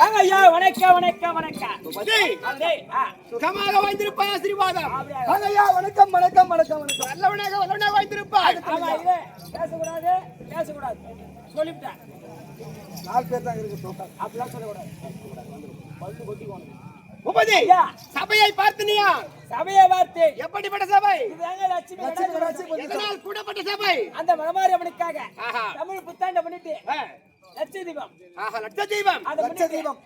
வாங்க ஐயா. வணக்கம் வணக்கம் வணக்கம். சுகமாக வாழ்ந்திருப்பாய் ஆசீர்வாதம். வாங்க ஐயா. வணக்கம் வணக்கம் வணக்கம் வணக்கம். நல்லவனாக வாழ்ந்திருப்பாய். பேசக்கூடாது பேசக்கூடாது சொல்லிவிட்டேன். 4 பேர் தான் இருக்கு. அப்படிலாம் சொல்லக்கூடாது. வந்து கொட்டிக்கோங்க. உபதி சபையை பார்த்தினியா? சபையை பார்த்து எப்படிப்பட்ட சபை? எதனால் கூடப்பட்ட சபை? அந்த மனமாரி அவனுக்காக தமிழ் புத்தாண்ட பண்ணிட்டு லட்ச தீபம். லட்ச தீபம். லட்ச தீபம்.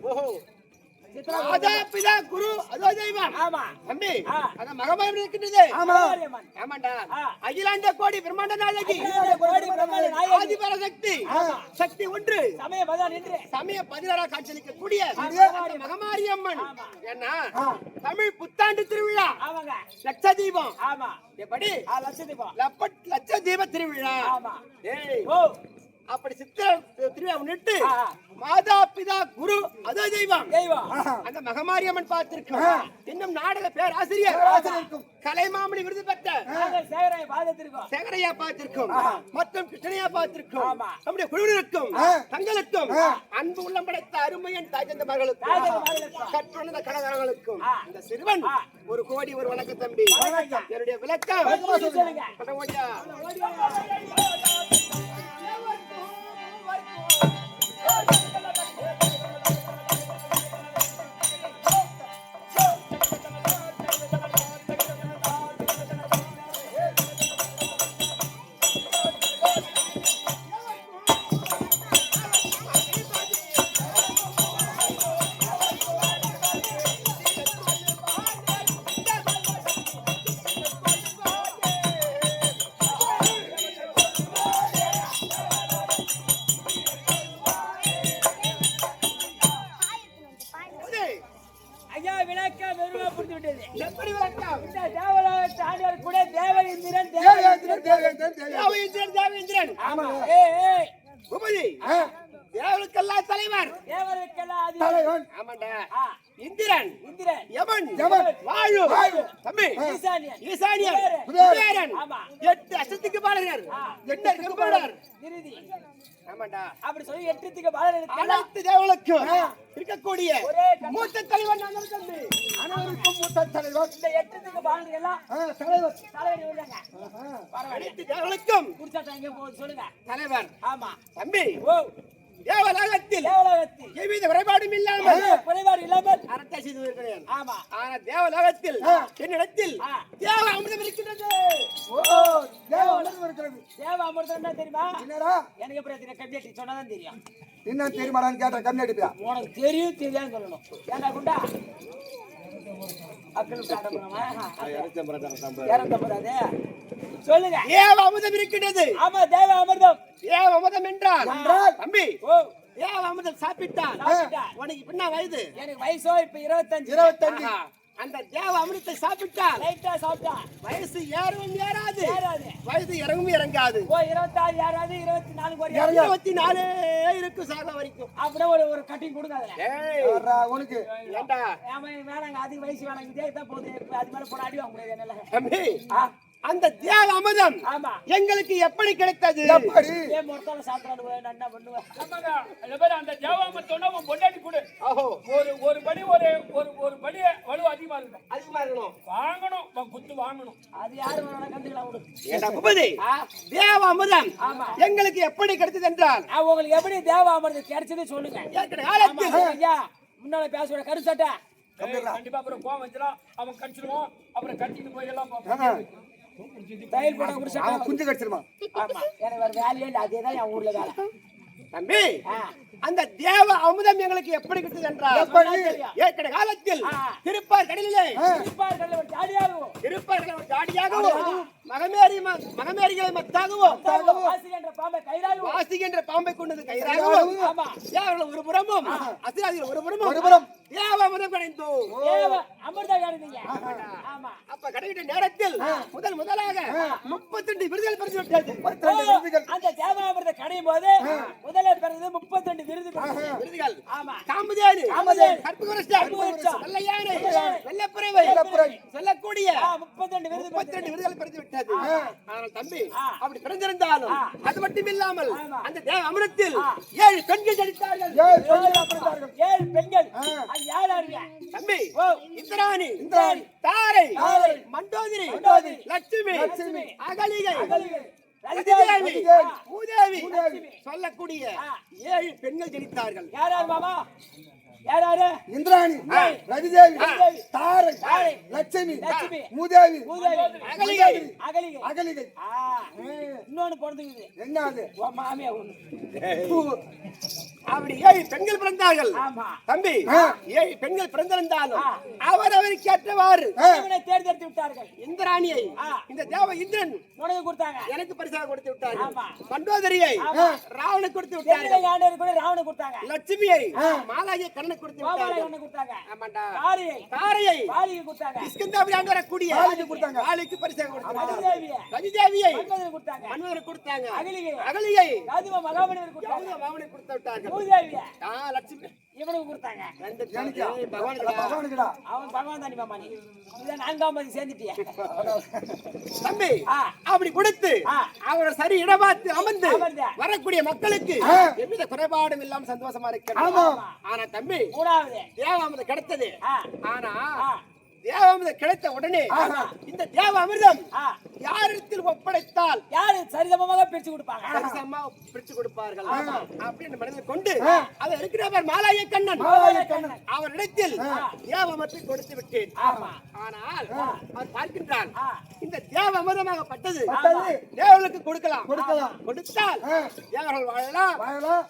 ஓஹோ. மாதா பிதா குரு அதோ தெய்வம். ஆமா தம்பி, அந்த மகமாரி இருக்கின்றது. ஆமா ஆமாண்டா. அகிலாண்ட கோடி பிரம்மாண்ட நாயகி, ஆதிபராசக்தி, சக்தி ஒன்று, சமய பகவான் என்று சமய 16 காட்சியளிக்க கூடிய மகமாரி அம்மன். என்ன தமிழ் புத்தாண்டு திருவிழா. ஆமாங்க. லட்ச தீபம். ஆமா. எப்படி? லட்ச தீபம். லட்ச தீப திருவிழா. ஆமா. ஏய் ஓ அப்படி சித்திர திருவிழா முன்னிட்டு மாதா பிதா குரு அதோ தெய்வம் அந்த மகமாரி அம்மன் பார்த்திருக்கோம். இன்னும் நாடக பேர் ஆசிரியர் கலைமாமணி விருது பெற்ற சேகரையா பார்த்திருக்கோம். மற்றும் கிருஷ்ணனையா பார்த்திருக்கோம். நம்முடைய குழுவினருக்கும் தங்களுக்கும் அன்பு உள்ளம் படைத்த அருமையன் தாய்ந்த மகளுக்கும் கற்றுணர்ந்த கடகர்களுக்கும் இந்த சிறுவன் 1 கோடி 1 வணக்கம் தம்பி. என்னுடைய விளக்கம் தேவருக்கெல்லாம் தலைவர். தலைவன். ஆமாண்டா. இந்திரன், யமன், வாயு, தம்பி, ஈசானியன், குபேரன், 8 அஷ்டத்துக்கு பாலகர், 8 கம்பளர், திதி. ஆமாண்டா. அப்படி சொல்லி 8 திக்கு பாலன் எடுத்து அனைத்து தேவர்களுக்கும் இருக்கக்கூடிய ஒரே மூத்த தலைவன் நாங்கள் தம்பி. அனைவருக்கும் மூத்த தலைவர் இந்த 8 திக்கு பாலன் எல்லாம் தலைவர் தலைவர் இவங்க. பரவாயில்லை. அனைத்து தேவர்களுக்கும் குடிச்சாட்டம் எங்க போகுது சொல்லுங்க. தலைவர். ஆமா. தம்பி ஓ தேவலோகத்தில் தேவலோகத்தில் எவ்வித குறைபாடும் இல்லாமல் குறைபாடு இல்லாமல் அரட்டை செய்து வருகிறேன். ஆமா. ஆனா தேவலோகத்தில் என்னிடத்தில் தேவ அமிர்தம் இருக்கின்றது. ஓ தேவ அமிர்தம் இருக்கிறது. தேவ அமிர்தம் என்ன தெரியுமா? என்னடா எனக்கு எப்படி தெரியும்? கம்யூனிட்டி சொன்னாதான் தெரியும். என்ன தெரியுமாடான்னு கேட்டேன். கம்மி அடிப்பியா? உனக்கு தெரியும் தெரியாதுன்னு சொல்லணும். ஏன்டா குண்டா அக்கல் சாப்பிடுறவா? சொல்லுங்க. தேவ அமிர்தம் இருக்கின்றது. ஆமா தேவ அமிர்தம். தேவ அமிர்தம் என்றால் தம்பி ஓ தேவ அமிர்தம் சாப்பிட்டால் சாப்பிட்டால். உனக்கு பின்ன வயது எனக்கு வயசோ இப்ப 25. 25. ஆஹா. அந்த தேவ அமிர்தத்தை சாப்பிட்டால் லைட்டா சாப்பிட்டா வயசு ஏறவும் ஏறாது, ஏறாது. வயது இறங்கும் இறங்காது. ஓ 26 ஏறாது, 24 குறையாது. 24 இருக்கும் சாக வரைக்கும். அப்படியே ஒரு கட்டிங் கொடுங்க அதுல. ஏய் யாரா உனக்கு ஏண்டா ஆமா வேணாங்க, அதிக வயசு வேணாங்க, இதே தான் போகுது. அது மேல போட அடி வாங்க முடியாது என்னால. தம்பி ஆ, அந்த தேவ அமிர்தம் ஆமா. எங்களுக்கு எப்படி கிடைத்தது? எப்படி ஏன் மொத்தம் சாப்பிடாது நான் என்ன பண்ணுவேன்? ஆமாங்க. அதே மாதிரி அந்த தேவாமத்தோட உன் பொண்டாட்டி கொடு. ஓஹோ ஒரு படி ஒரு படி வலு அதிகமா இருக்கும். அதிகமா இருக்கணும். வாங்கணும், குத்து வாங்கணும். அது யாரு வேணாலும் கண்டுக்கலாம் விடு. ஏண்டா குபதி தேவ அமிர்தம் ஆமா. எங்களுக்கு எப்படி கிடைத்தது என்றால் நான் உங்களுக்கு எப்படி தேவ அமிர்தம் கிடைச்சது சொல்லுங்க. ஏற்கனவே காலத்தில் ஆமா, ஐயா முன்னால பேசுற கருசட்டை கண்டிப்பா அப்புறம் கோவம் வச்சுலாம் அவன் கடிச்சிடுவான். அப்புறம் கட்டிட்டு போய் எல்லாம் பார்ப்போம். தையல் போட குடிச்சா அவன் குஞ்சு கடிச்சிருமா? ஆமா. எனக்கு வேற வேலையே இல்லை, அதேதான் என் ஊர்ல வேலை. தம்பி ஆ, அந்த தேவ அமுதம் எங்களுக்கு எப்படி கிடைத்தது என்றால் எப்படி? ஏற்கனவே காலத்தில் ஆ. திருப்பார் கடலிலே இருப்பார்கள் ஒரு ஜாலியாகவும் திருப்பார்களை ஒரு ஜாடியாகவும் மகமேரிகளை மத்தாகவும் வாசி என்ற பாம்பை கயிறாகவும் வாசிக்கின்ற பாம்பை கொண்டது கயிறாகவும் ஆமா. தேவர்கள் ஒரு புறமும் அசுராதிகள் ஒரு புறமும் ஒருபுறம். தேவ அமுதம் கிடைத்தோம். தேவ அமிர்தம் கிடைத்தீங்க. ஆமா. அப்ப கிடைக்கிற நேரத்தில் முதலாக 32 விருதுகள் பரிசு விட்டது. 32 விருதுகள். அந்த தேவ அமிர்தம் கடையும் போது முதல்ல பிறந்தது 32 விருது. விருதுகள் ஆமா. காமதேனு காமதேனு, கற்புகரஸ்தர், கற்புகரஸ்தர், வெள்ளையானை, வெள்ளையானை, வெள்ளப்புறவை வெள்ளப்புறவை சொல்லக்கூடிய 32 விருது 32 விருதுகள் பரிசு விட்டது. ஆனால் தம்பி ஆ. அப்படி பிறந்திருந்தாலும் அது மட்டும் இல்லாமல் ஆமா. அந்த தேவ அமிர்தத்தில் 7 பெண்கள் ஜனித்தார்கள். 7 பெண்கள் அப்படித்தார்கள். 7 பெண்கள். அது யாராருங்க? தம்பி ஓ இந்திராணி, இந்திராணி, தாரை, தாரை, மண்டோதரி, மண்டோதரி, லட்சுமி, லட்சுமி, அகலிகை, அகலிகை, ரதிதேவி, ரதிதேவி, பூதேவி பூதேவி சொல்லக்கூடிய ஆ. 7 பெண்கள் ஜனித்தார்கள். யாராரு மாமா? யாராரு? இந்திராணி, ஆ. ரதிதேவி, ரதிதேவி, தாரை, தாரை, லட்சுமி, லட்சுமி, மூதேவி, பூதேவி, அகலிகை, அகலிகை. அகலிகை. இன்னொன்னு பிறந்துக்குது. என்ன அது? உன் மாமியா ஒண்ணு. அப்படி 7 பெண்கள் பிறந்தார்கள். ஆமா. தம்பி ஆ. 7 பெண்கள் பிறந்திருந்தாலும் ஆ. அவரவருக்கு ஏற்றவாறு இவனை தேர்ந்தெடுத்து விட்டார்கள். இந்திராணியை ஆ. இந்த தேவ இந்திரன் உனக்கு கொடுத்தாங்க. எனக்கு பரிசாக கொடுத்து விட்டார்கள். ஆமா. மண்டோதரியை ஆமா. ராவனுக்கு கொடுத்து தெரியல விட்டார்கள். ஆண்டவர் கூட ராவண கொடுத்தாங்க. லட்சுமியை மாலாகிய கண்ணனுக்கு கொடுத்து கோபால விட்டார்கள். கண்ண கொடுத்தாங்க. ஆமாண்டா. தாரியை தாரையை வாலியை கொடுத்தாங்க. இஸ்கந்தாபுரியாண்டு வரக்கூடிய வாலிக்கு கொடுத்தாங்க. வாலிக்கு பரிசாக கொடுத்தாங்க. மதுதேவியை ரதிதேவியை மன்மதனுக்கு கொடுத்தாங்க. மன்மதனுக்கு கொடுத்தாங்க. அகலிகை அகலியை யாதுவ மகாபலிக்கு கொடுத்தாங்க. மாமனுக்கு கொடுத்து விட்டார்கள். பூதேவியை லட்சுமி இவனுக்கு கொடுத்தாங்க. ரெண்டு எனக்கா? பகவானுக்கு பகவானுக்குடா. அவன் பகவான் தானி மாமா நீ. இத 4ஆம் மதி சேர்ந்துட்டியா? தம்பி ஆ. அப்படி கொடுத்து ஆ. அவரை சரி இடமாத்து அமர்ந்து அமர்ந்த. வரக்கூடிய மக்களுக்கு ஆ. எவ்வித குறைபாடும் இல்லாம சந்தோஷமா இருக்கிறது. ஆமா. ஆனா தம்பி 3வது. தேவாமிர்தம் கிடைத்தது. ஆ. ஆனா ஆ. தேவாமிர்தம் கிடைத்த உடனே ஆஹா. இந்த தேவாமிர்தம் ஆ. யாரிடத்தில் ஒப்படைத்தால் யாரு சரிசமமாக பிரிச்சு கொடுப்பாங்க? சரிசமமா பிரித்து கொடுப்பார்கள் அப்படின்னு மனதில் கொண்டு அதை இருக்கிறவர் மாலாய கண்ணன் மாலாய கண்ணன். அவரிடத்தில் தேவாமிர்தத்தை கொடுத்து விட்டேன். ஆமா. ஆனால் அவர் பார்க்கின்றான் ஆ. இந்த தேவாமிர்தமாகப்பட்டது பட்டது. தேவர்களுக்கு கொடுக்கலாம். கொடுக்கலாம். கொடுத்தால் தேவர்கள் வாழலாம். வாழலாம்.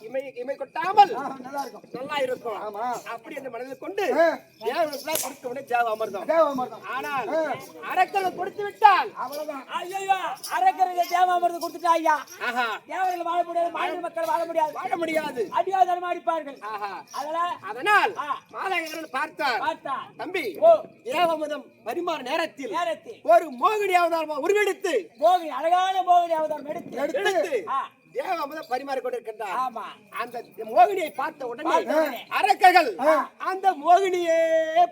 இமை கொட்டாமல் நல்லா இருக்கும். நல்லா இருக்கும். ஆமா. அப்படி என்று மனதில் கொண்டு ஆ. தேவர்களுக்கு கொடுத்த உடனே தேவாமிர்தம். தேவாமிர்தம். ஆனால் அரக்கர்கள் கொடுத்து விட்டால் அவ்வளவுதான். ஐயோ அரக்கருக்கு தேவாமிர்தம் கொடுத்துட்டா ஐயா. ஆஹா தேவர்கள் வாழ முடியாது, மாநில மக்கள் வாழ முடியாது. வாழ முடியாது. அடியாதனம் அடிப்பார்கள். ஆஹா அதனால அதனால் ஆ. மாலாயகரன் பார்த்தார். பார்த்தா தம்பி ஓ தேவாமிர்தம் பரிமாற நேரத்தில் நேரத்தில் ஒரு மோகினி அவதாரமா உருவெடுத்து போகி அழகான போகி அவதாரம் எடுத்து எடுத்து ஆ. தேவாமிர்தம் பரிமாறிக் கொண்டிருக்கின்றார். ஆமா. அந்த மோகினியை பார்த்த உடனே அரக்கர்கள் அந்த மோகினியே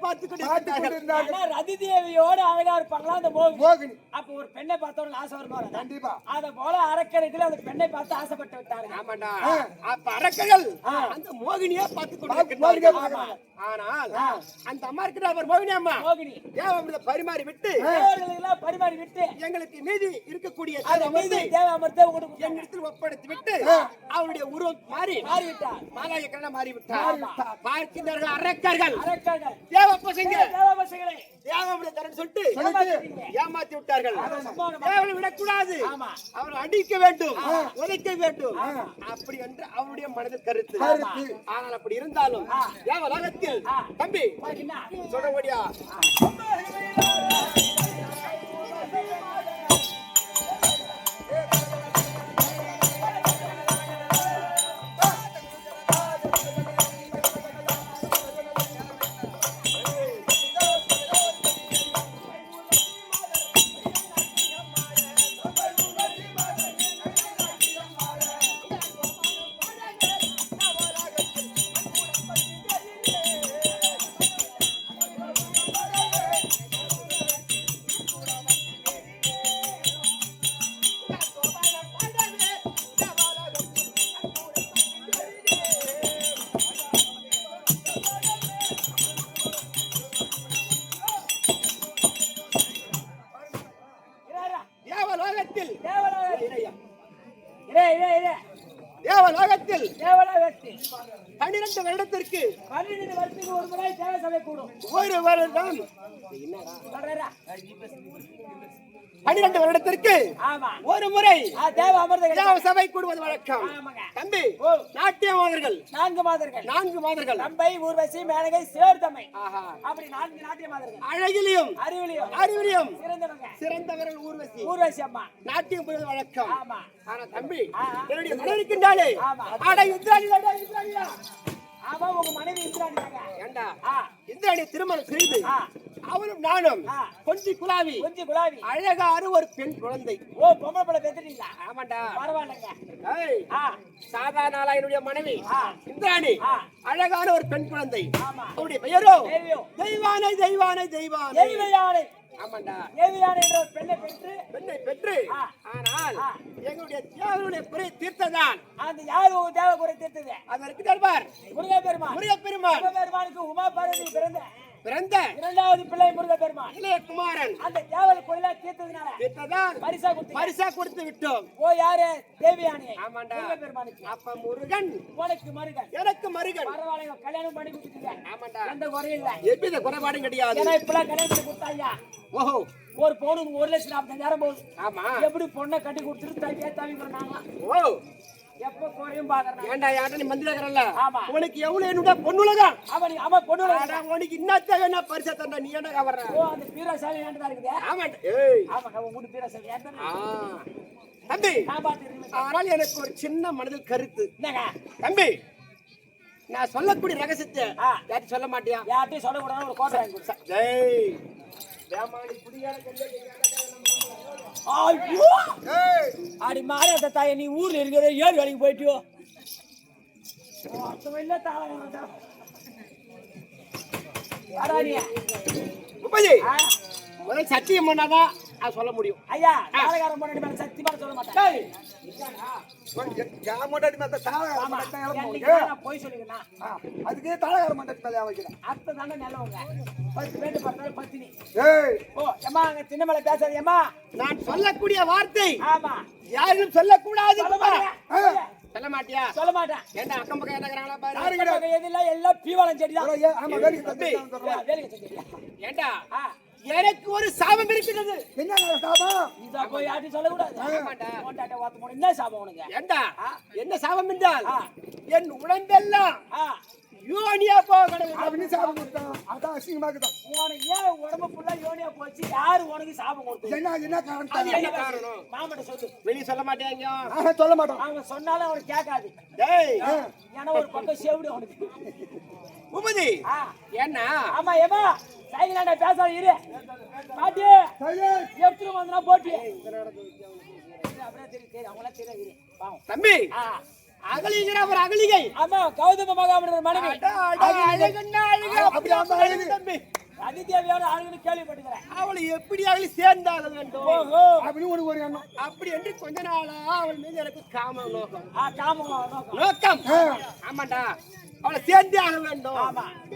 பார்த்துக் கொண்டிருக்கிறார்கள். ஆனா ரதி தேவியோட அழகா இருப்பாங்களா அந்த மோகினி. அப்ப ஒரு பெண்ணை பார்த்தவங்க ஆசை வருமா? கண்டிப்பா. அத போல அரக்கர்கள் அந்த பெண்ணை பார்த்து ஆசைப்பட்டு விட்டார்கள். ஆமாண்டா. அப்ப அரக்கர்கள் அந்த மோகினியை பார்த்துக் கொண்டிருக்கிறார்கள். ஆனால் அந்த அம்மா இருக்கிற அவர் மோகினி அம்மா மோகினி தேவாமிர்தம் பரிமாறி விட்டு தேவர்களுக்கெல்லாம் பரிமாறி விட்டு எங்களுக்கு மீதி இருக்கக்கூடிய தேவாமிர்தம் உங்களுக்கு எங்களிடத்தில் ஒப்படைத்து விட்டு அவருடைய உருவம் மாறிவிட்டார். மாலாயக்கரனை மாறிவிட்டார். பார்க்கின்றார்கள் அரக்கர்கள் தேவ பசங்களை தேவாமிர்தம் சொல்லிட்டு ஏமாத்தி விட்டார்கள். தேவனை விடக்கூடாது, அவரை அடிக்க வேண்டும், உதைக்க வேண்டும் அப்படி என்று அவருடைய மனதில் கருத்து. ஆனால் அப்படி இருந்தாலும் தேவலோகத்தில் தம்பி சொல்ல முடியா தேவலோகத்தில் 12 வருடத்திற்கு ஒரு முறை தேவ சபை கூடும். ஒரு வருடம் 12 வருடத்திற்கு ஒரு முறை தேவ அமர்ந்த தேவ சபை கூடுவது வழக்கம். தம்பி நாட்டிய மாதர்கள் 4 மாதர்கள் தம்பை ஊர்வசி மேனகை சேர்த்தமை அப்படி 4 நாட்டிய மாதர்கள் அழகிலும் அறிவிலும் சிறந்தவர்கள் ஊர்வசி அம்மா நாட்டியம் புரிவது வழக்கம். ஆனா தம்பி என்னுடைய மனைவி இருக்கின்றாளே ஆடா இந்திராணி ஆமா உங்க மனைவி இந்திராணி ஏண்டா இந்திராணி திருமணம் செய்து அவளும் நானும் கொஞ்சி குலாவி அழகான ஒரு பெண் குழந்ை. ஓ பொம்மை பிள்ளை பெத்துட்டீங்களா? ஆமாண்டா. பரவாயில்லைங்க. சாதாரண என்னுடைய மனைவி இந்திராணி அழகான ஒரு பெண் குழந்தை. அவருடைய பெயரோ தெய்வானை. ஆமாண்டா. தேவியானை என்ற ஒரு பெண்ணை பெற்று ஆனால் எங்களுடைய தேவனுடைய குறை தீர்த்ததான். அந்த யாரு தேவ குறை தீர்த்தது? அதற்கு தர்பார் முருகப்பெருமானுக்கு உமா பார்வதி பிறந்த இரண்டாவது பிள்ளை முருகப்பெருமான் இளையகுமாரன் அந்த தேவல் கோயிலை தீர்த்ததுனால பரிசா கொடுத்து விட்டோம். ஓ யாரு? தேவியானை. ஆமாண்டா. முருகப்பெருமானுக்கு. அப்ப முருகன் உனக்கு மருகன் எனக்கு மருகன். பரவாயில்லை கல்யாணம் பண்ணி கொடுத்துட்டீங்க. ஆமாண்டா. எந்த குறையும் இல்லை. எவ்வித குறைபாடும் கிடையாது. ஏன்னா இப்பெல்லாம் கல்யாணம் பண்ணி கொடுத்தாயா? ஓஹோ ஒரு பவுனுக்கு 1,45,000 போகுது. ஆமா. எப்படி பொண்ணை கட்டி கொடுத்துட்டு தவி பண்ணாங்க. ஓ எப்ப குறையும் பாக்குறேன். ஏண்டா யார்ட்ட நீ மந்திரக்கறல்ல? ஆமா. உனக்கு எவ்வளவு என்னடா பொண்ணுலகம்? அவன் பொண்ணுலகம். உனக்கு இன்னத்த வேணா பரிசா தந்தா நீ என்ன கவர்ற? ஓ அந்த பீரசாலி ஏண்டா இருக்குது? ஆமாண்டா. ஏய் ஆமா உங்க பீரசாலி ஏண்டா? தம்பி நான் பாத்துறேன். ஆனால் எனக்கு ஒரு சின்ன மனதில் கருத்து. என்னங்க? தம்பி நான் சொல்லக்கூடிய ரகசியத்தை யார்ட்ட சொல்ல மாட்டியா? யார்ட்டையும் சொல்லக்கூடாது. ஒரு கோட்டை வாங்கி கொடுத்தா. ஜெய் வேமாடி புடியால ஐயோ அடி மாறாத தாய நீ ஊர்ல இருக்கிற 7 வேலைக்கு போயிட்டியோ? இல்ல முதல் சத்தியம் பண்ணாதான் அது சொல்ல முடியும். ஐயா தாளகாரம் முன்னாடி மேல சத்தியமா சொல்ல மாட்டேன். போய் சொல்லுங்கண்ணா. அதுக்கு தாளகார மண்டபத்தில் வைக்கிறேன். அத்தை தானே நல்லவங்க. 10 பேர் பார்த்தாலும் பத்தினி. ஓ ஏமா அங்க சின்னமலை பேசாது. ஏமா நான் சொல்லக்கூடிய வார்த்தை ஆமா யாரும் சொல்லக்கூடாது. சொல்ல மாட்டியா? சொல்ல மாட்டேன். ஏண்டா அக்கம் பக்கம் என்னங்கறாங்களா பாரு. யாருங்க எதில எல்லாம் பீவாளம் செடி தான். ஆமா வேலைக்கு செடி. ஏண்டா எனக்கு ஒரு சாபம் இருக்கிறது. என்ன சாபம்? இத போய் யார்ட்டி சொல்ல கூடாது. ஆமாடா. ஓட்டாட்ட வாத்து போடு. என்ன சாபம் உனக்கு? ஏண்டா என்ன சாபம் என்றால் என் உடம்பெல்லாம் யோனியா போகணும் அப்படின்னு சாபம் கொடுத்தான். அதான் அசிங்கமா இருக்குதான். உனக்கு ஏன் உடம்பு ஃபுல்லா யோனியா போச்சு? யாரு உனக்கு சாபம் கொடுத்தது? என்ன காரணம்? என்ன காரணம்? மாமட்ட சொல்லு. வெளிய சொல்ல மாட்டேங்க. சொல்ல மாட்டோம். அவங்க சொன்னாலும் அவனுக்கு கேட்காது. டேய் ஏன்னா ஒரு பக்கம் செவுடு அவனுக்கு. உபதி என்ன? ஆமா ஏமா சைலண்டா பேசாத இரு. பாட்டி எடுத்துட்டு வந்தா போட்டி. அப்படியே தெரியும் அவங்கள தெரியும். தம்பி அகலிங்கிற ஒரு அகலிகை. ஆமா, கௌதம மகாமுனிவர் மனைவி. அழகுன்னா அழகு, அப்படி அந்த அழகு தம்பி. அதிதேவியோட அழகுன்னு கேள்விப்பட்டுக்கிறேன். அவளை எப்படி அகலி சேர்ந்தாக வேண்டும் ஓஹோ, அப்படின்னு உனக்கு ஒரு எண்ணம். அப்படி என்று கொஞ்ச நாளா அவள் மீது எனக்கு காம நோக்கம். காமம் நோக்கம். ஆமாண்டா, அவளை சேர்ந்தே ஆக வேண்டும்.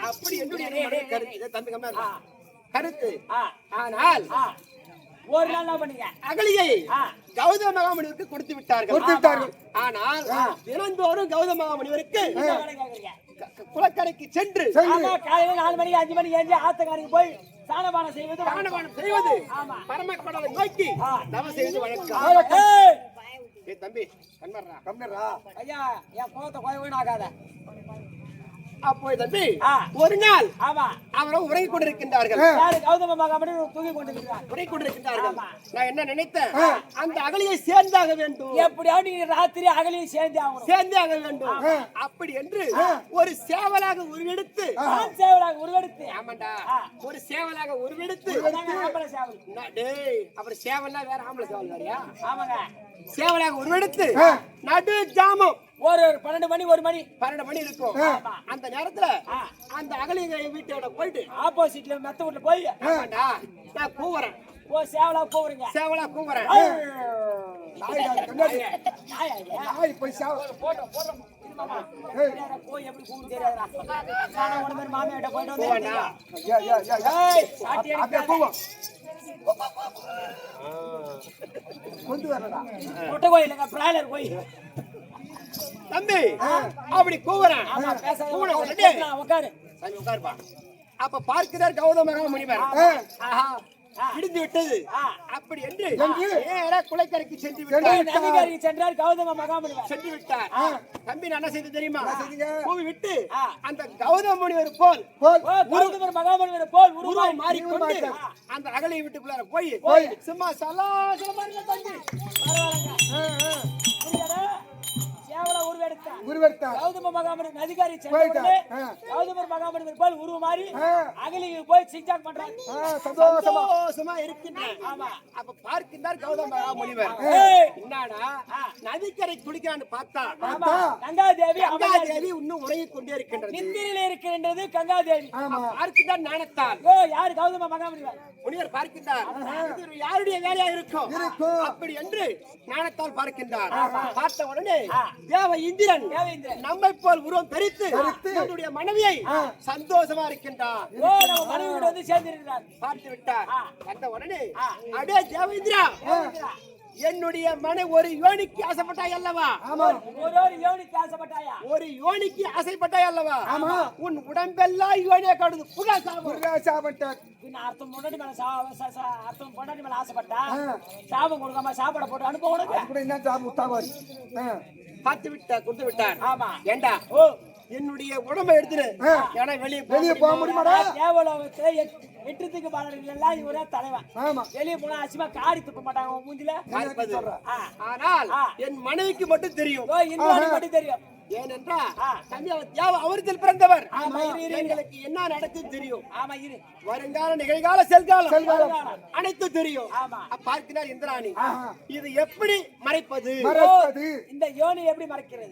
அப்படி என்று என்னுடைய கருத்து. இதை தம்பி கம்மியா கருத்து. ஆனால் ஒரு நாள் என்ன பண்ணீங்க? அகலியை கௌதம மகாமுனிவருக்கு கொடுத்து விட்டார்கள். ஆனால் தினந்தோறும் கௌதம மகாமுனிவருக்கு குளக்கரைக்கு சென்று காலையில 4 மணிக்கு 5 மணிக்கு ஏஞ்சி ஆத்தக்காரிக்கு போய் சாணபானம் செய்வது பரமக்கடலை நோக்கி தவம் செய்வது வழக்கம். தம்பி கண்ணர்ரா ஐயா, என் கோவத்தை கோயவே ஆகாத. அப்போ தம்பி ஒரு நாள் அவரை உறங்கி கொண்டிருக்கின்றார்கள். கௌதம மகாமுனிவர் தூங்கி கொண்டிருக்கிறார். உறங்கி கொண்டிருக்கின்றார்கள். நான் என்ன நினைத்தேன், அந்த அகலியை சேர்ந்தாக வேண்டும். எப்படியாவது நீங்க ராத்திரி அகலியை சேர்ந்தே ஆக வேண்டும். அப்படி என்று ஒரு சேவலாக உருவெடுத்து ஆமாண்டா, ஒரு சேவலாக உருவெடுத்து அப்புறம் சேவல்னா வேற ஆம்பளை சேவல் வேறையா? ஆமாங்க, சேவலாக உருவெடுத்து நடு ஜாமம் ஒரு 12 மணி 1 மணி 12 மணி இருக்கும். அந்த நேரத்துல அந்த அகலிங்க வீட்டோட போயிட்டு ஆப்போசிட்ல மெத்த வீட்டுல போய் ஆமாண்டா நான் கூவுறேன். ஓ, சேவலா கூவுறீங்க? சேவலா கூவுறேன். போய் சேவல் போய் எப்படி கூவு தெரியாதா? நான் உடனே மாமியாட்ட போயிட்டு வந்து கொண்டு வரடா. முட்டை கோயிலுங்க, பிராய்லர் கோயில். தம்பி அப்படி கூவுறேன். உட்காரு உட்காருப்பா. அப்ப பார்க்கிறார் கௌதம மகாமுனிவர். விடுந்து விட்டது. அப்படி என்று குளக்கரைக்கு சென்று சென்றார் கௌதம மகாமுனிவர். சென்று விட்டார். தம்பி என்ன செய்து தெரியுமா? கூவி விட்டு அந்த கௌதம முனிவர் போல் கௌதம மகாமுனிவர் போல் உருவம் மாறிக்கொண்டு அந்த அகலியை வீட்டுக்குள்ளார போய் சும்மா சலாசலமா இருந்த தம்பி கௌதம மகாமுனிவர் அதிகாரி கௌதம மகாமுனிவர் போல் உருமாறி அகலியை போய் சிங்சாக் பண்றாங்க. சந்தோஷமா இருக்கின்றார். அப்ப பார்க்கின்றார் கௌதம மகாமுனிவர். என்னடா நதிக்கரை குளிக்கிறான்னு பார்த்தா கங்காதேவி இன்னும் உறங்கிக் கொண்டே இருக்கின்றது. நித்திரையில இருக்கின்றது கங்காதேவி. பார்க்கின்றார் ஞானத்தால். யாரு? கௌதம மகாமுனிவர். முனிவர் பார்க்கின்றார். இது யாருடைய வேலையா இருக்கும் அப்படி என்று ஞானத்தால் பார்க்கின்றார். பார்த்த உடனே தேவ இந்திரன் நம்மை போல் உருவம் தரித்து நம்முடைய மனைவியை சந்தோஷமா இருக்கின்றார். வந்து சேர்ந்திருக்கிறார். பார்த்து விட்டார். வந்த உடனே அடே தேவேந்திரா, என்னுடைய மனை ஒரு யோனிக்கு ஆசைப்பட்டாய் அல்லவா? ஒரு யோனிக்கு ஆசைப்பட்டாய் அல்லவா? உன் உடம்பெல்லாம் யோனியா காடுது. அர்த்தம் பொண்டாட்டி மேல ஆசைப்பட்டா சாபம் கொடுக்காம சாப்பாட போட்டு அனுப்ப பார்த்து விட்டார், கொடுத்து விட்டார். ஆமா, ஏண்டா என்னுடைய உடம்பை எடுத்துரு, ஏன்னா வெளியே போக முடியுமாடா? தேவலோகத்துல 8 திக்கு பாலர்கள் எல்லாம் இவரே தலைவன். வெளியே போனா அசிமா காரி துப்ப மாட்டாங்க மூஞ்சில. ஆனால் என் மனைவிக்கு மட்டும் தெரியும். மட்டும் தெரியும். ஏனென்றா அவர்கள் பிறந்தவர். எங்களுக்கு என்ன நடக்கும் தெரியும். வருங்கால நிகழ்கால செல்காலம் அனைத்தும் தெரியும். பார்க்கிறார் இந்திராணி, இது எப்படி மறைப்பது? இந்த யோனி எப்படி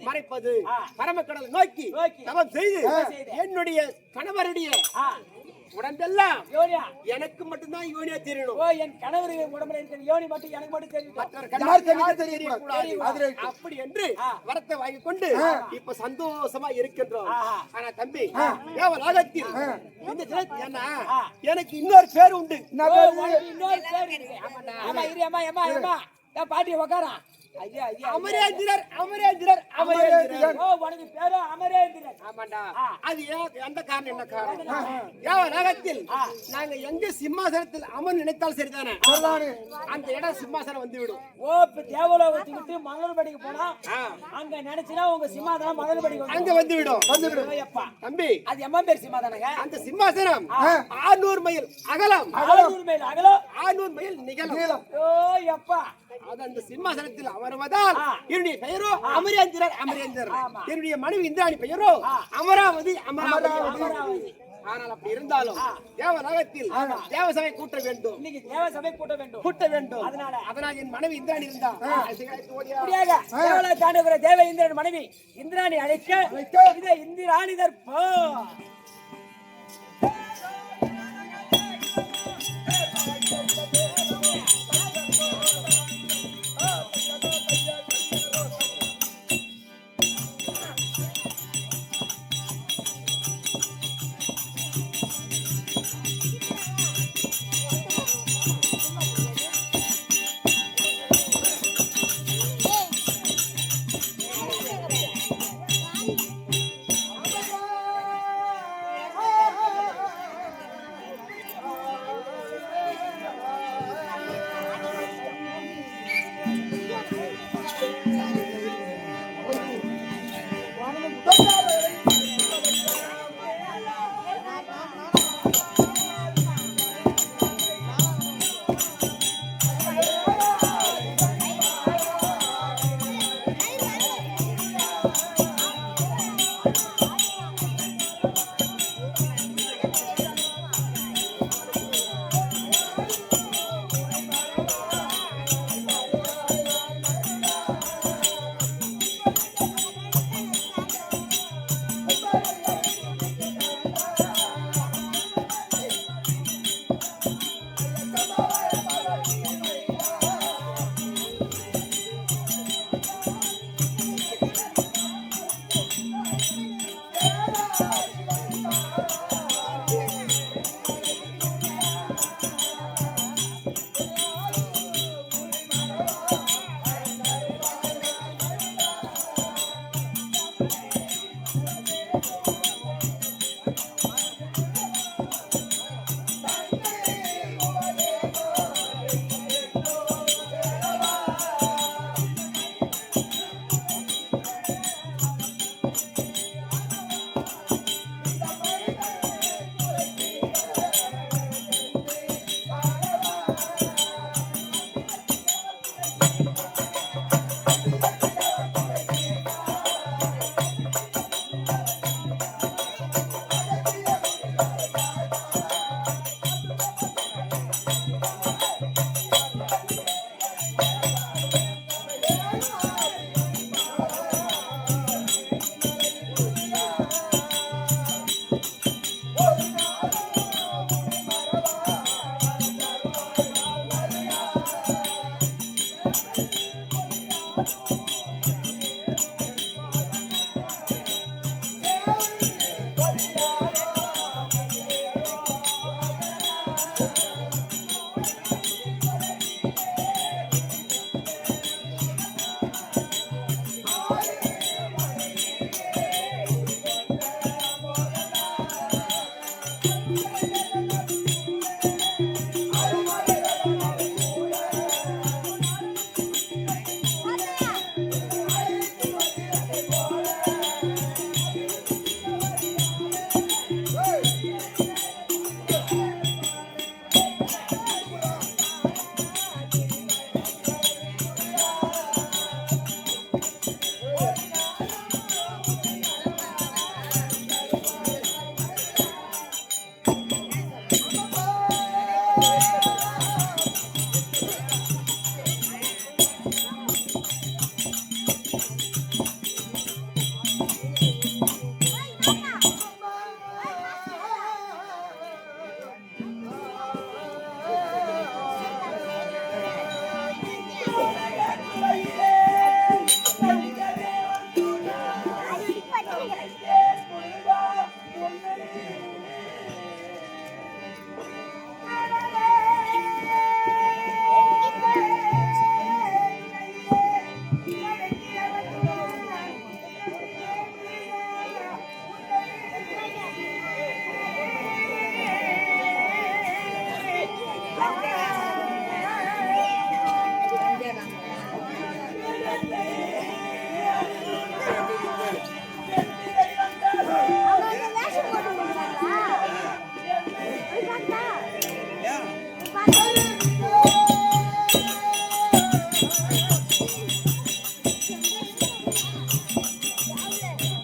மறைப்பது? பரமக்கடலை நோக்கி தவம் செய்து என்னுடைய கணவருடைய உடம்பெல்லாம் எனக்கு மட்டும்தான் யோனியா தெரியணும். என் கணவர் உடம்புல இருக்கிற யோனி மட்டும் எனக்கு மட்டும் தெரியும். அப்படி என்று வரத்தை வாங்கி கொண்டு இப்ப சந்தோஷமா இருக்கின்றோம். ஆனா தம்பி தேவலோகத்தில் இந்த தினத்தில் என்ன எனக்கு இன்னொரு பேர் உண்டு. பாட்டி உக்காரா அமரேந்திரர். உனக்கு பேரு அமரேந்திரர். ஆமாண்டா. அது எந்த காரணம் என்ன காரணம்? தேவலோகத்தில் நாங்க எங்க சிம்மாசனத்தில் அமர் நினைத்தால் சரிதானே, அந்த இடம் சிம்மாசனம் வந்து விடும். தேவலோகத்தை விட்டு மணல்படிக்கு போனா அங்க நினைச்சுனா உங்க சிம்மாசனம் மணல்படிக்கு அங்க வந்து விடும். தம்பி அது எம்மா பேர் சிம்மாசனங்க. அந்த சிம்மாசனம் 600 மைல் அகலம், 600 மைல் அகலம், 600 மைல் நீளம். அது அந்த சிம்மாசனத்தில் அமர்வதால் என்னுடைய பெயரோ அமரேந்திரர். என்னுடைய மனைவி இந்திராணி பெயரோ அமராவதி. ஆனால் அப்படி இருந்தாலும் தேவலோகத்தில் தேவசபை கூட்ட வேண்டும். இன்னைக்கு தேவசபை கூட்ட வேண்டும். அதனால என் மனைவி இந்திராணி இருந்தா தேவலோகத்தாண்டுகிற தேவ இந்திரன் மனைவி இந்திராணி அழைக்க இதை இந்திராணி தற்போ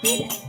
Thank you.